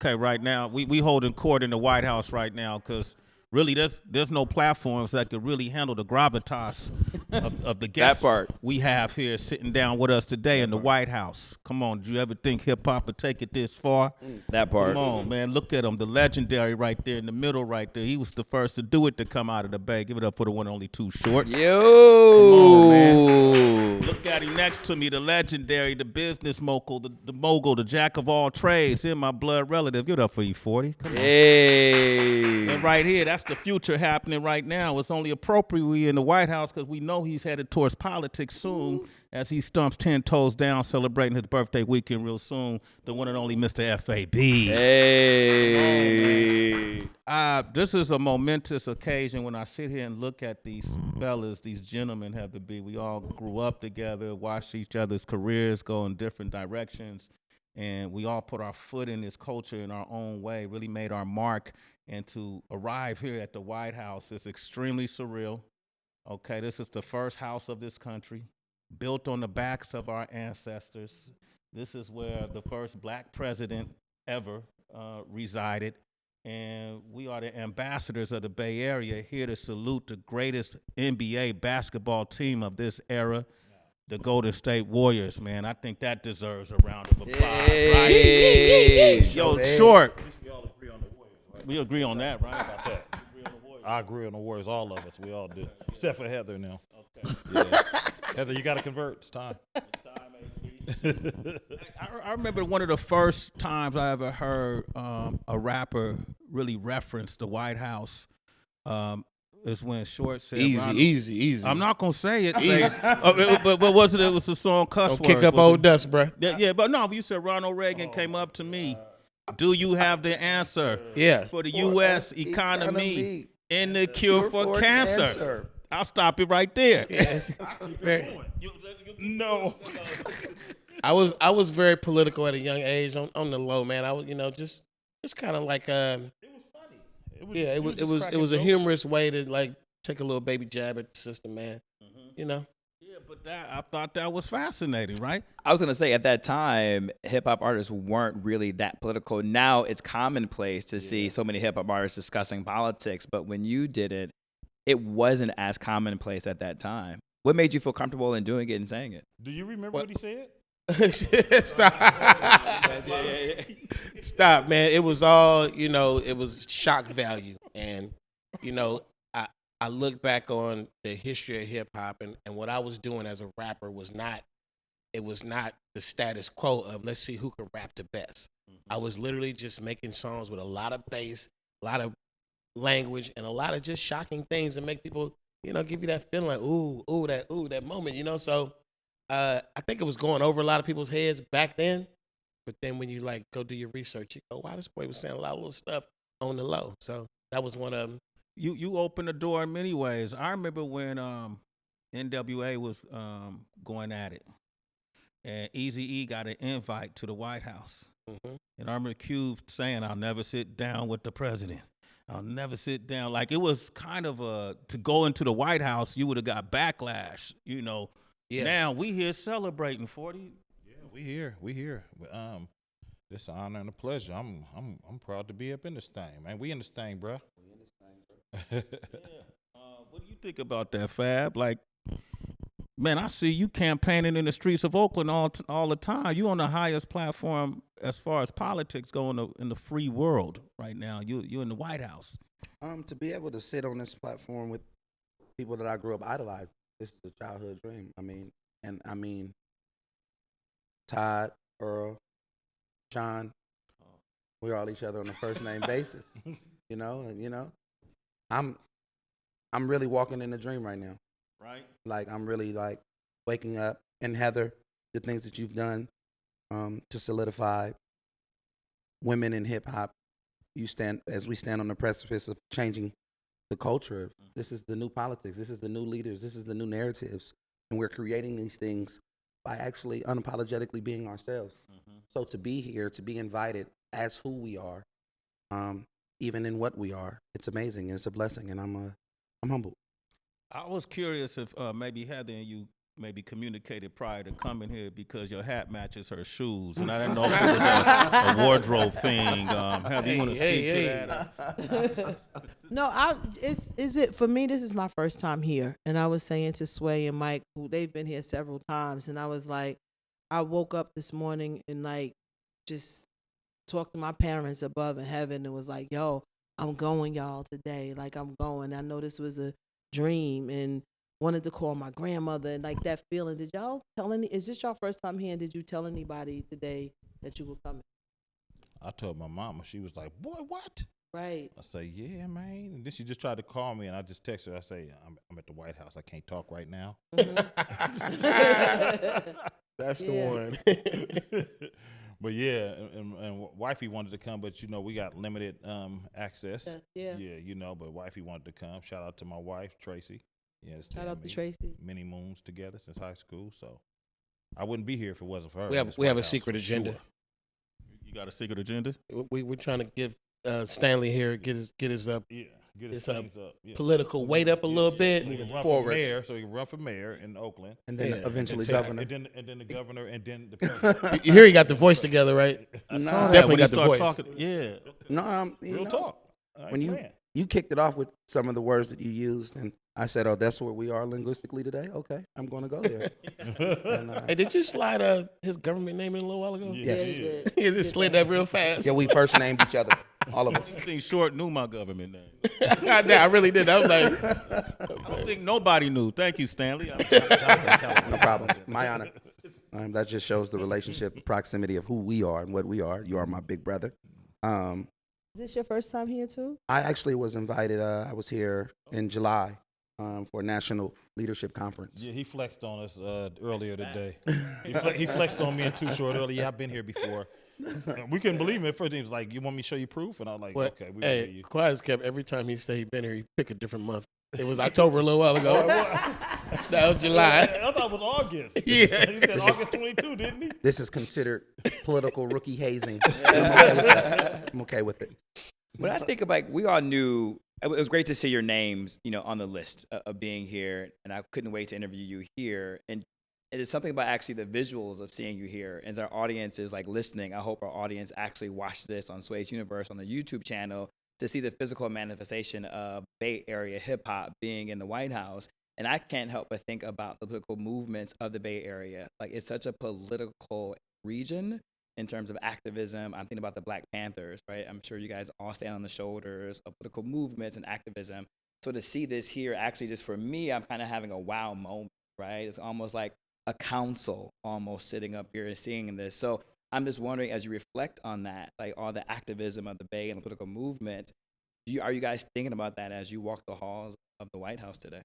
Okay, right now we holding court in the White House right now because really there's no platforms that could really handle the gravitas of the guests part. we have here sitting down with us today in the White House. Come on, did you ever think hip hop would take it this far? That part. Come on, man, look at him, the legendary right there in the middle right there. He was the first to do it to come out of the Bay. Give it up for the one and only Too Short. Yo. Come on, man. Look at him next to me, the legendary, the business mogul, the mogul, the jack of all trades. Here, my blood relative. Give it up for E-40. Come on. Hey. And right here, that's the future happening right now. It's only appropriate we in the White House because we know he's headed towards politics soon as he stumps 10 toes down celebrating his birthday weekend real soon. The one and only Mistah F.A.B. Hey. This is a momentous occasion when I sit here and look at these fellas, these gentlemen have to be. We all grew up together, watched each other's careers go in different directions, and we all put our foot in this culture in our own way, really made our mark. And to arrive here at the White House is extremely surreal. Okay, this is the first house of this country, built on the backs of our ancestors. This is where the first black president ever resided. And we are the ambassadors of the Bay Area, here to salute the greatest NBA basketball team of this era, the Golden State Warriors, man. I think that deserves a round of applause, right? Yo, Short. We all agree on the Warriors, right? We agree on that, right? About that. I agree on the Warriors, all of us. We all do. Except for Heather now. Okay. Yeah. Heather, you got to convert. It's time. I remember one of the first times I ever heard a rapper really reference the White House is when Short said, Easy. I'm not gonna say it, but was it? It was the song "Cuss Don't Words." kick up Was old it? dust, bruh. Yeah, but no. You said Ronald Reagan came up to me. Do you have the answer? Yeah. For the U.S. economy and the cure for cancer? I'll stop it right there. Yes. No. I was very political at a young age on the low, man. I was, just kind of like It was funny. it was a humorous way to like take a little baby jab at the system, man. Yeah, but I thought that was fascinating, right? I was going to say, at that time, hip-hop artists weren't really that political. Now it's commonplace to see so many hip-hop artists discussing politics, but when you did it, it wasn't as commonplace at that time. What made you feel comfortable in doing it and saying it? Do you remember what he said? Stop, man. It was all, it was shock value. And, I look back on the history of hip hop and what I was doing as a rapper was not the status quo of let's see who can rap the best. I was literally just making songs with a lot of bass, a lot of language, and a lot of just shocking things and make people, give you that feeling like, that moment, So I think it was going over a lot of people's heads back then. But then when you like go do your research, you go, wow, this boy was saying a lot of little stuff on the low. So that was one of them. You opened the door in many ways. I remember when NWA was going at it, and Eazy-E got an invite to the White House. Mm-hmm. And I remember Cube saying, "I'll never sit down with the president. I'll never sit down." Like it was kind of to go into the White House, you would have got backlash. Yeah. Now we here celebrating 40. Yeah, we here. It's an honor and a pleasure. I'm proud to be up in this thing, man. We in this thing, bro. Yeah. What do you think about that, Fab? Like, man, I see you campaigning in the streets of Oakland all the time. You on the highest platform as far as politics go in the free world right now. You in the White House. To be able to sit on this platform with people that I grew up idolizing, this is a childhood dream. I mean, Todd, Earl, John, we're all each other on a first name basis. I'm really walking in a dream right now. Right. Like I'm really like waking up. And Heather, the things that you've done to solidify women in hip hop, we stand on the precipice of changing the culture. This is the new politics. This is the new leaders. This is the new narratives. And we're creating these things by actually unapologetically being ourselves. Mm-hmm. So to be here, to be invited as who we are, even in what we are, it's amazing. It's a blessing, and I'm humbled. I was curious if maybe Heather and you maybe communicated prior to coming here because your hat matches her shoes, and I didn't know if it was a wardrobe thing. Have you want to speak to that? No, is it for me? This is my first time here, and I was saying to Sway and Mike, who they've been here several times, and I was like, I woke up this morning and like just talked to my parents above in heaven and was like, yo, I'm going, y'all, today. Like, I'm going. I know this was a dream and wanted to call my grandmother and like that feeling. Did y'all tell is this your first time here? And did you tell anybody today that you were coming? I told my mama. She was like, boy, what? Right. I say, yeah, man. And then she just tried to call me, and I just texted her. I say, I'm at the White House. I can't talk right now. That's the one. But yeah, and wifey wanted to come, but we got limited access. Yeah. Yeah, but wifey wanted to come. Shout out to my wife, Tracy. Yeah, Shout out to Tracy. Many moons together since high school, so I wouldn't be here if it wasn't for her. We have a secret agenda. Sure. You got a secret agenda? We're trying to give Stanley here get his Get his things up. Yeah. political weight up a little bit. So he can run Forwards. for mayor. So he can run for mayor in Oakland, And then eventually and governor. and then the governor, and then the president. You hear he got the voice together, right? I Nah. saw that Definitely when got you the start voice. talking. Yeah. No, Real talk. I ain't when playing. you kicked it off with some of the words that you used, and I said, "Oh, that's where we are linguistically today." Okay, I'm going to go there. And, Hey, did you slide his government name in a little while ago? Yeah, Yes. he did. He just slid that real fast. yeah, we first named each other, all of us. I think Short knew my government name. I really did. I was like, I don't think nobody knew. Thank you, Stanley. No problem. My honor. That just shows the relationship, the proximity of who we are and what we are. You are my big brother. Is this your first time here too? I actually was invited. I was here in July for a national leadership conference. Yeah, he flexed on us earlier today. He flexed on me and Too Short earlier. Yeah, I've been here before. We couldn't believe it. At first, he was like, "You want me to show you proof?" And I was like, what? "Okay, we believe Hey, you." Quiet as kept. Every time he said he been here, he pick a different month. It was October a little while ago. That was July. I thought it was August. Yeah. He said August 22, didn't he? This is considered political rookie hazing. I'm okay with it. When I think about, we all knew it was great to see your names, on the list of being here, and I couldn't wait to interview you here. And it is something about actually the visuals of seeing you here. As our audience is like listening, I hope our audience actually watched this on Sway's Universe on the YouTube channel to see the physical manifestation of Bay Area hip hop being in the White House. And I can't help but think about the political movements of the Bay Area. Like, it's such a political region in terms of activism. I'm thinking about the Black Panthers, right? I'm sure you guys all stand on the shoulders of political movements and activism. So to see this here, actually, just for me, I'm kind of having a wow moment, right? It's almost like a council almost sitting up here and seeing this. So I'm just wondering, as you reflect on that, like all the activism of the Bay and the political movement, are you guys thinking about that as you walk the halls of the White House today?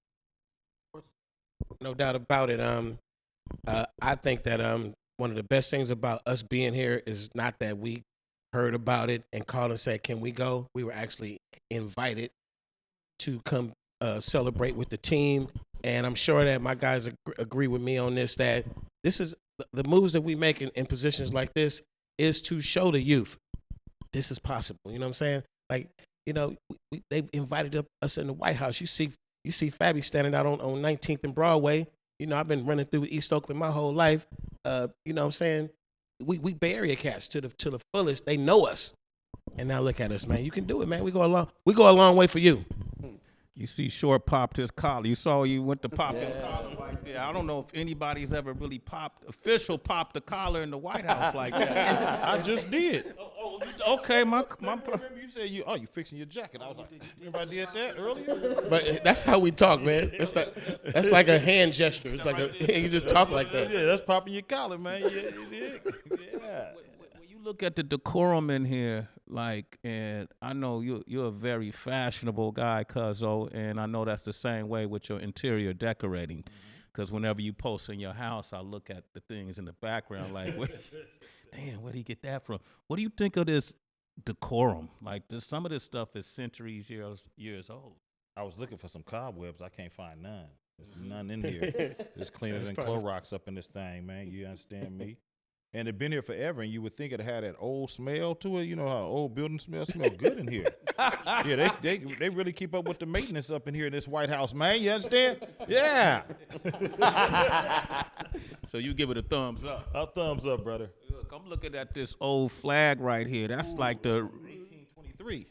No doubt about it. I think that one of the best things about us being here is not that we heard about it and called and said, "Can we go?" We were actually invited to come celebrate with the team, and I'm sure that my guys agree with me on this. That this is the moves that we make in positions like this is to show the youth this is possible. You know what I'm saying? Like, they've invited us in the White House. You see F.A.B standing out on 19th and Broadway. I've been running through East Oakland my whole life. You know what I'm saying? We Bay Area cats to the fullest. They know us. And now look at us, man. You can do it, man. We go a long way for you. You see Short popped his collar. You saw you went to pop his collar like that. I don't know if anybody's ever really popped the collar in the White House like that. I just did. Okay, my Remember you said you fixing your jacket. I was like, remember I did that earlier? But that's how we talk, man. That's like a hand gesture. It's like you just talk like that. Yeah, that's popping your collar, man. Yeah. when you look at the decorum in here, and I know you're a very fashionable guy, Cuzzo, and I know that's the same way with your interior decorating. Because whenever you post in your house, I look at the things in the background like, damn, where'd he get that from? What do you think of this decorum? Like, some of this stuff is centuries, years old. I was looking for some cobwebs. I can't find none. There's none in here. It's cleaner than Clorox up in this thing, man. You understand me? and it been here forever, and you would think it had that old smell to it. You know how old building smell good in here. Yeah, they really keep up with the maintenance up in here in this White House, man. You understand? Yeah. So you give it a thumbs up. A thumbs up, brother. Look, I'm looking at this old flag right here. That's like the 1823.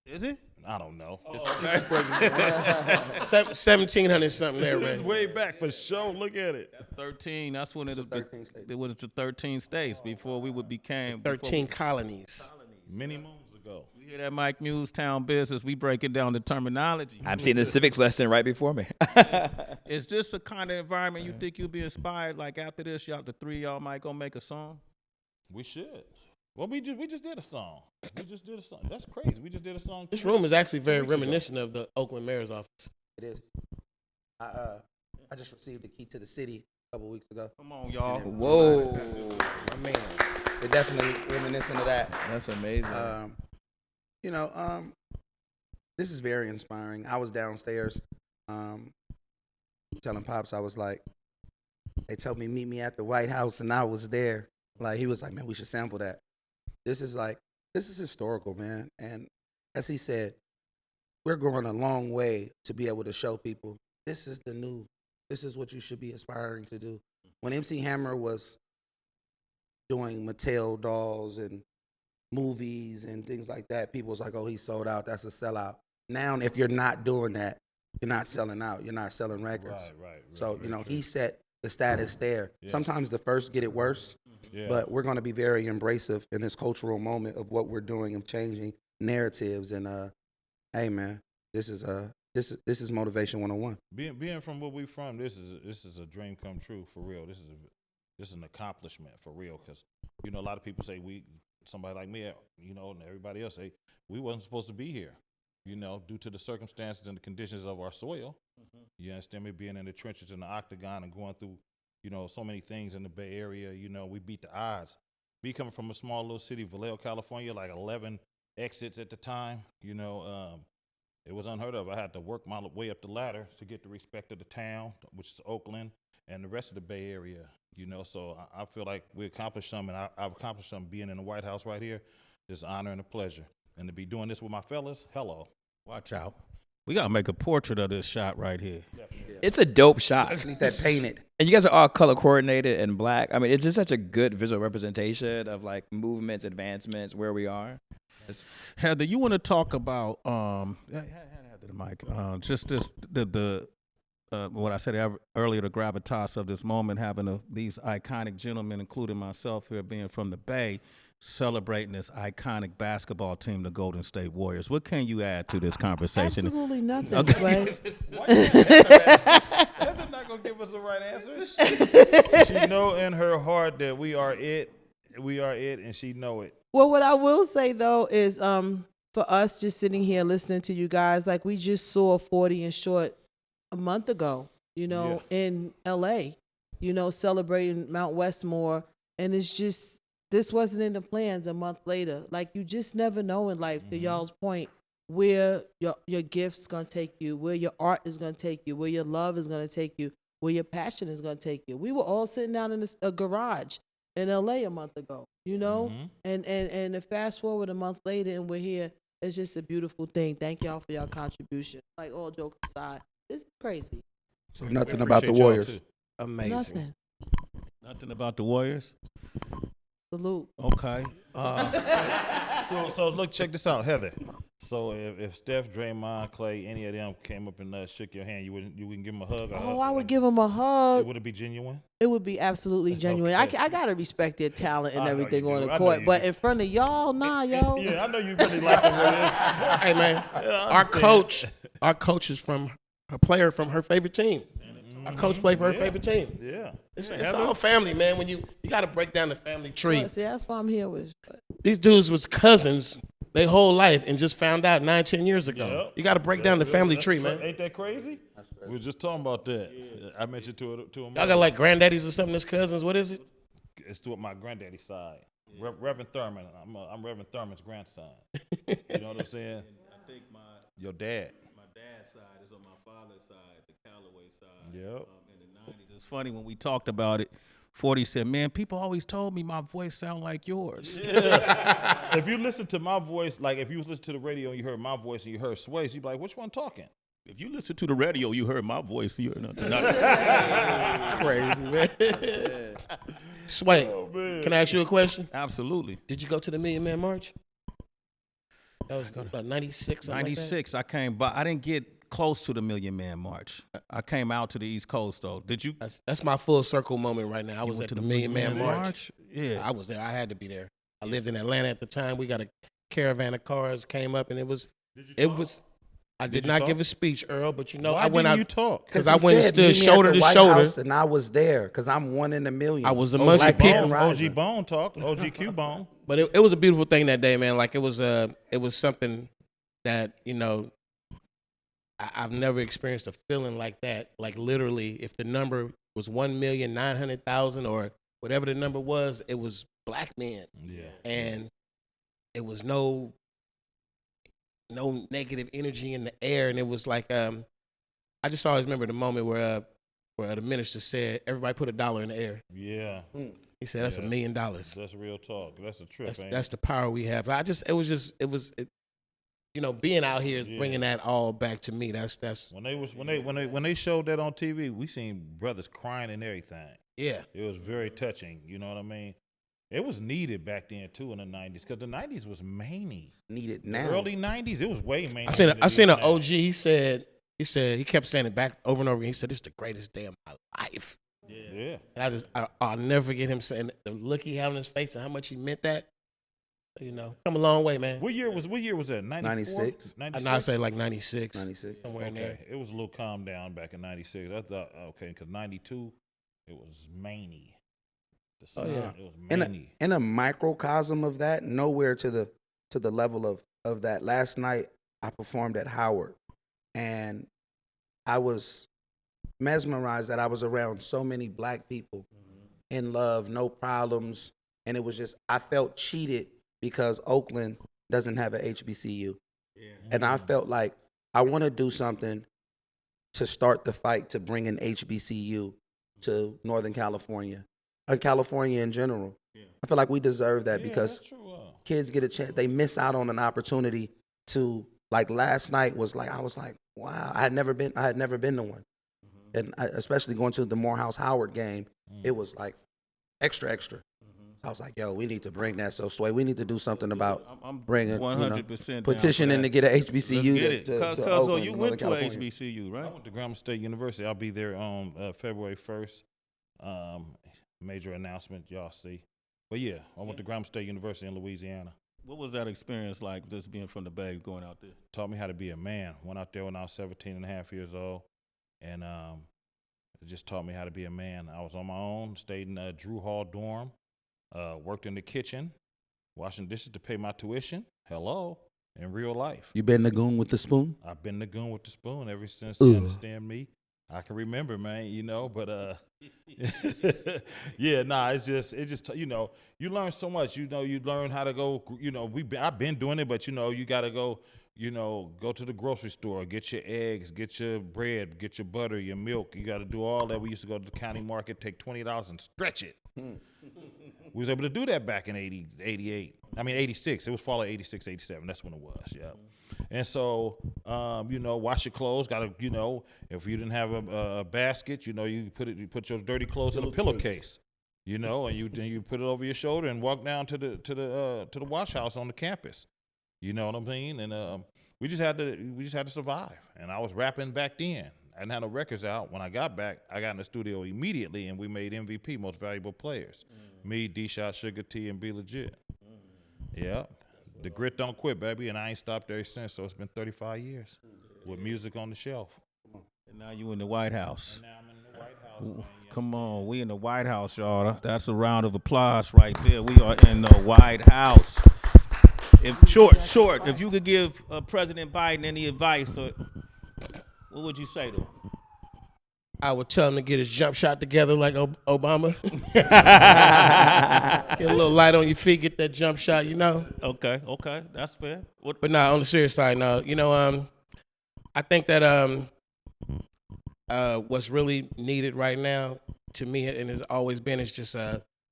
is it? I don't know. 1700 something there, It's man. way back for sure. Look at it. That's 13. That's when it was 13 states. it was the 13 states before we became 13 colonies. Many moons ago. You hear that, Mike Muse, Town Business? We breaking down the terminology. I'm seeing the civics lesson right before me. Is this the kind of environment you think you'll be inspired? Like after this, y'all, the three of y'all might go make a song? We should. Well, we just did a song. We just did a song. That's crazy. We just did a song. This room is actually very weeks ago. reminiscent of the Oakland mayor's office. It is. I just received the key to the city a couple weeks ago. Come on, y'all. Whoa, My man. It definitely reminiscent of that. that's amazing. You know, this is very inspiring. I was downstairs telling Pops, I was like, they told me meet me at the White House, and I was there. Like, he was like, man, we should sample that. This is historical, man. And as he said, we're going a long way to be able to show people this is what you should be aspiring to do. When MC Hammer was doing Mattel dolls and movies and things like that, people was like, oh, he sold out. That's a sellout. Now, if you're not doing that, you're not selling out. You're not selling records. Right. So, he set the status there. Yeah. Sometimes the first get it worse, but we're going to be very embracive in this cultural moment of what we're doing, of changing narratives. And, hey, man, this is motivation 101. Being from where we from, this is a dream come true for real. This is an accomplishment for real, because a lot of people say somebody like me, and everybody else say we wasn't supposed to be here, due to the circumstances and the conditions of our soil. Mm-hmm. You understand me? Being in the trenches in the octagon and going through, so many things in the Bay Area. We beat the odds. Me coming from a small little city, Vallejo, California, like 11 exits at the time. It was unheard of. I had to work my way up the ladder to get the respect of the town, which is Oakland, and the rest of the Bay Area. So I feel like we accomplished something, and I've accomplished something. Being in the White House right here is an honor and a pleasure. And to be doing this with my fellas, hello. Watch out. We got to make a portrait of this shot right here. It's a dope shot. I need that painted. And you guys are all color coordinated and black. I mean, it's just such a good visual representation of like movements, advancements, where we are. Heather, you want to talk about Heather, the mic. Just this what I said earlier, the gravitas of this moment, having these iconic gentlemen, including myself here, being from the Bay, celebrating this iconic basketball team, the Golden State Warriors. What can you add to this conversation? Absolutely nothing, Sway. Heather's not gonna give us the right answer. She know in her heart that we are it, and she know it. Well, what I will say though is, for us just sitting here listening to you guys, like we just saw 40 and Short a month ago, in LA, celebrating Mount Westmore, and it's just. This wasn't in the plans a month later. Like, you just never know in life, to y'all's point, where your gift's going to take you, where your art is going to take you, where your love is going to take you, where your passion is going to take you. We were all sitting down in a garage in L.A. a month ago, and to fast forward a month later and we're here, it's just a beautiful thing. Thank y'all for your contribution. Like, all jokes aside, it's crazy. So nothing about the Warriors. Amazing. Nothing about the Warriors? Salute. Okay. So look, check this out, Heather. So if Steph, Draymond, Clay, any of them came up and shook your hand, you wouldn't give them a hug? I would give them a hug. Would it be genuine? It would be absolutely genuine. Okay. I gotta respect their talent and I know everything you on do. the I know court, you but do. in front of y'all, nah, yo. Yeah, I know you really like the Warriors. Hey, man, I our coach is from a player from her favorite team. Our coach played for her favorite team. Yeah. It's all family, man. When you got to break down the family tree. Well, see, that's why I'm here with. These dudes was cousins their whole life and just found out 9-10 years ago. Yep. You got to break down the family tree, man. Ain't that crazy? We were just talking about that. Yeah. I mentioned to him. Y'all got like granddaddies or something as cousins. What is it? It's to my granddaddy's side. Yeah. Reverend Thurman. I'm Reverend Thurman's grandson. You know what I'm saying? I think your dad. My dad's side is on my father's side, the Callaway side. Yep. In the 90s. It's funny when we talked about it. 40 said, "Man, people always told me my voice sound like yours." If you listen to my voice, like if you listen to the radio and you heard my voice and you heard Sway's, you'd be like, which one talking? If you listen to the radio, you heard my voice. You're not. Crazy, man. Sway, can I ask you a question? Absolutely. Did you go to the Million Man March? That was 96. 96. I came by. I didn't get close to the Million Man March. I came out to the East Coast though. Did you? That's my full circle moment right now. I was went at to the Million Man March. Yeah. I was there. I had to be there. I lived in Atlanta at the time. We got a caravan of cars came up, and it was. I did not give a speech, Earl, but you know, Why I went out. didn't you talk? Because I went and stood shoulder to shoulder. And I was there because I'm one in a million. I was amongst the people. OG Bone talked. OG Q Bone. But it was a beautiful thing that day, man. Like it was something that, you know, I've never experienced a feeling like that. Like literally, if the number was 1,900,000 or whatever the number was, it was black men. Yeah. And it was no negative energy in the air. And it was like, I just always remember the moment where the minister said, everybody put $1 in the air. Yeah. He said, that's $1 million. That's real talk. That's a trip. That's the power we have. You know, being out here is bringing that all back to me. That's when they showed that on TV, we seen brothers crying and everything. Yeah. It was very touching. You know what I mean? It was needed back then too in the 90s because the 90s was many. Needed now. The early 90s, it was way many. I seen an OG. He kept saying it back over and over again. He said, "This is the greatest day of my life." Yeah. And I'll never forget him saying the look he had on his face and how much he meant that. You know, come a long way, man. What year was that? 96. I say like 96. 96. Somewhere in there. Okay. It was a little calm down back in 96. I thought, okay, because 92, it was many. Oh, yeah. It was many. In a microcosm of that, nowhere to the level of that. Last night I performed at Howard, and I was mesmerized that I was around so many black people in love, no problems, and it was just I felt cheated because Oakland doesn't have an HBCU, and I felt like I want to do something to start the fight to bring an HBCU to Northern California. California in general. I feel like we deserve that because kids get a chance. They miss out on an opportunity to, like last night was like, I was like, wow, I had never been to one. And especially going to the Morehouse Howard game, it was like extra. I was like, yo, we need to bring that. So Sway, we need to do something about bringing 100% petitioning to get an HBCU. Because you went to an HBCU, right? I went to Grambling State University. I'll be there on February 1st. Major announcement, y'all see. But yeah, I went to Grambling State University in Louisiana. What was that experience like, just being from the Bay, going out there? Taught me how to be a man. Went out there when I was 17 and a half years old. And it just taught me how to be a man. I was on my own, stayed in a Drew Hall dorm, worked in the kitchen, washing dishes to pay my tuition. Hello, in real life. You been the goon with the spoon? I've been the goon with the spoon ever since they understand me. I can remember, man, you know, but yeah, nah, it's just you know, you learn so much. You know, you learn how to go, you know, I've been doing it, but you know, you got to go, you know, go to the grocery store, get your eggs, get your bread, get your butter, your milk. You got to do all that. We used to go to the county market, take $20 and stretch it. We was able to do that back in 86. It was fall of 86, 87. That's when it was, yeah. And so, you know, wash your clothes. Got to, you know, if you didn't have a basket, you know, you put your dirty clothes in a pillowcase, you know, and you put it over your shoulder and walk down to the wash house on the campus. You know what I mean? And we just had to survive. And I was rapping back then. I didn't have no records out. When I got back, I got in the studio immediately, and we made MVP, Most Valuable Players. Me, D-Shot, Sugar T, and Be Legit. Yeah. The grit don't quit, baby, and I ain't stopped ever since, so it's been 35 years with music on the shelf. And now you in the White House. And now I'm in the White House. Man. Come on, we in the White House, y'all. That's a round of applause right there. We are in the White House. If you could give President Biden any advice, what would you say to him? I would tell him to get his jump shot together like Obama. Get a little light on your feet, get that jump shot, you know. Okay, that's fair. But no, on the serious side, no. You know, I think that what's really needed right now to me, and it's always been, it's just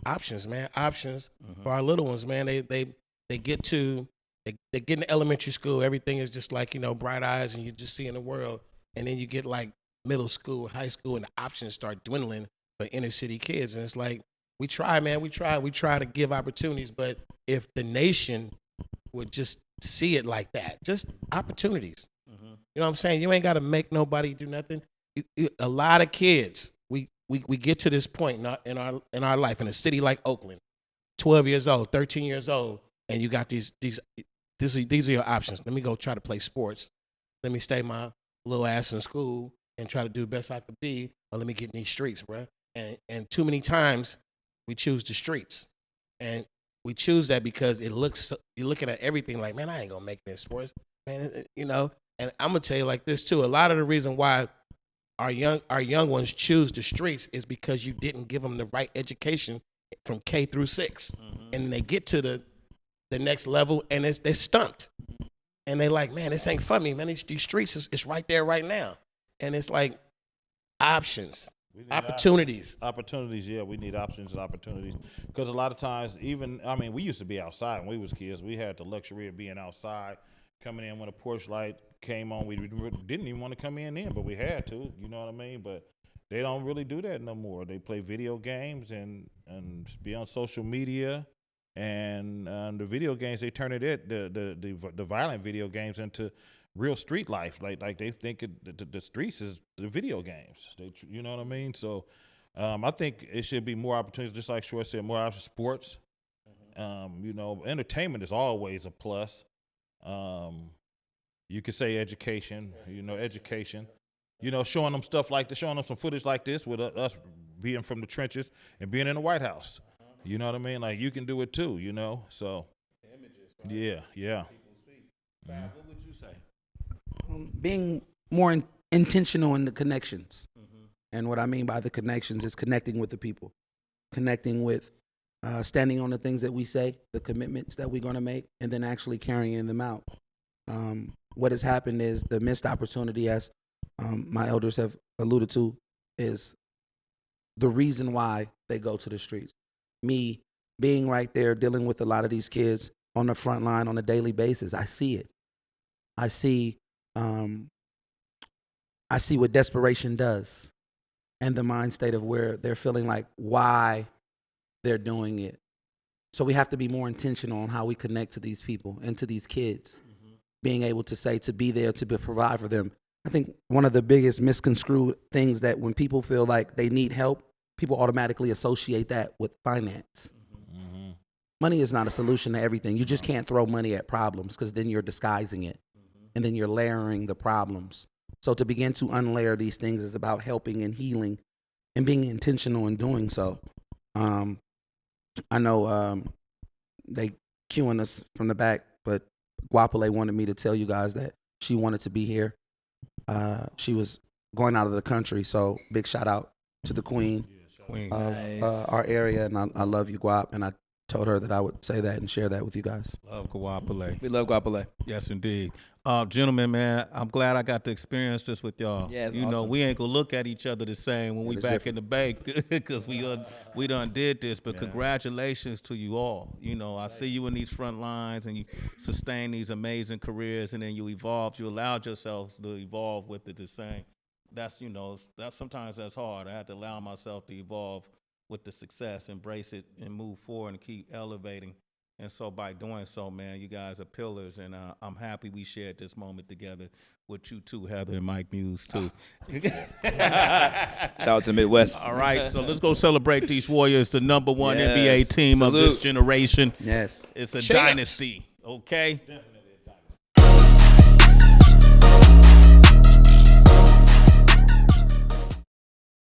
options, man. Options Mm-hmm. for our little ones, man. They get to they get in elementary school. Everything is just like, bright eyes, and you just see in the world. And then you get like middle school, high school, and the options start dwindling for inner city kids. And it's like, we try, man. We try to give opportunities, but if the nation would just see it like that, just opportunities. Mm-hmm. You know what I'm saying? You ain't got to make nobody do nothing. A lot of kids, we get to this point in our life in a city like Oakland, 12 years old, 13 years old, and you got these are your options. Let me go try to play sports. Let me stay my little ass in school and try to do the best I could be, or let me get in these streets, bro. And too many times we choose the streets, and we choose that because you're looking at everything like, man, I ain't gonna make it in sports, man. And I'm gonna tell you like this too. A lot of the reason why our young ones choose the streets is because you didn't give them the right education from K through 6, and they get to the next level and they're stumped, and they like, man, this ain't for me, man. These streets is right there right now, and it's like options, opportunities. Opportunities, yeah, we need options and opportunities, because a lot of times, we used to be outside when we was kids. We had the luxury of being outside, coming in when a porch light came on. We didn't even want to come in, but we had to, you know what I mean? But they don't really do that no more. They play video games and be on social media, and the video games, they turn the violent video games into real street life. Like they think the streets is the video games. You know what I mean? So I think it should be more opportunities, just like Short said, more options, sports. Entertainment is always a plus. You could say education, education. Showing them stuff like this, showing them some footage like this with us being from the trenches and being in the White House. You know what I mean? Like, you can do it too, so. Images, right? Yeah. Fab, what would you say? Being more intentional in the connections. And what I mean by the connections is connecting with the people, connecting with standing on the things that we say, the commitments that we're going to make, and then actually carrying them out. What has happened is the missed opportunity, as my elders have alluded to, is the reason why they go to the streets. Me being right there, dealing with a lot of these kids on the front line on a daily basis, I see it. I see what desperation does, and the mind state of where they're feeling like why they're doing it. So we have to be more intentional on how we connect to these people and to these kids, being able to say, to be there, to provide for them. I think one of the biggest misconstrued things that when people feel like they need help, people automatically associate that with finance. Money is not a solution to everything. You just can't throw money at problems, because then you're disguising it, and then you're layering the problems. So to begin to unlayer these things is about helping and healing and being intentional in doing so. I know they queuing us from the back, but Guapole wanted me to tell you guys that she wanted to be here. She was going out of the country, so big shout out to the queen of our area, and I love you, Guap, and I told her that I would say that and share that with you guys. Love Guapole. We love Guapole. Yes, indeed. Gentlemen, man, I'm glad I got to experience this with y'all. Yeah, it's awesome. We ain't gonna look at each other the same when we back different. in the bay, because we done did this. But congratulations to you all. I see you in these front lines, and you sustain these amazing careers, and then you evolved. You allowed yourselves to evolve with it the same. That's sometimes that's hard. I had to allow myself to evolve with the success, embrace it, and move forward and keep elevating. And so by doing so, man, you guys are pillars, and I'm happy we shared this moment together with you too, Heather and Mike Muse too. Shout out to the Midwest. All right, so let's go celebrate these Warriors, the number one Yes. NBA team of this Salute. generation. Yes. It's a Champs. dynasty, okay?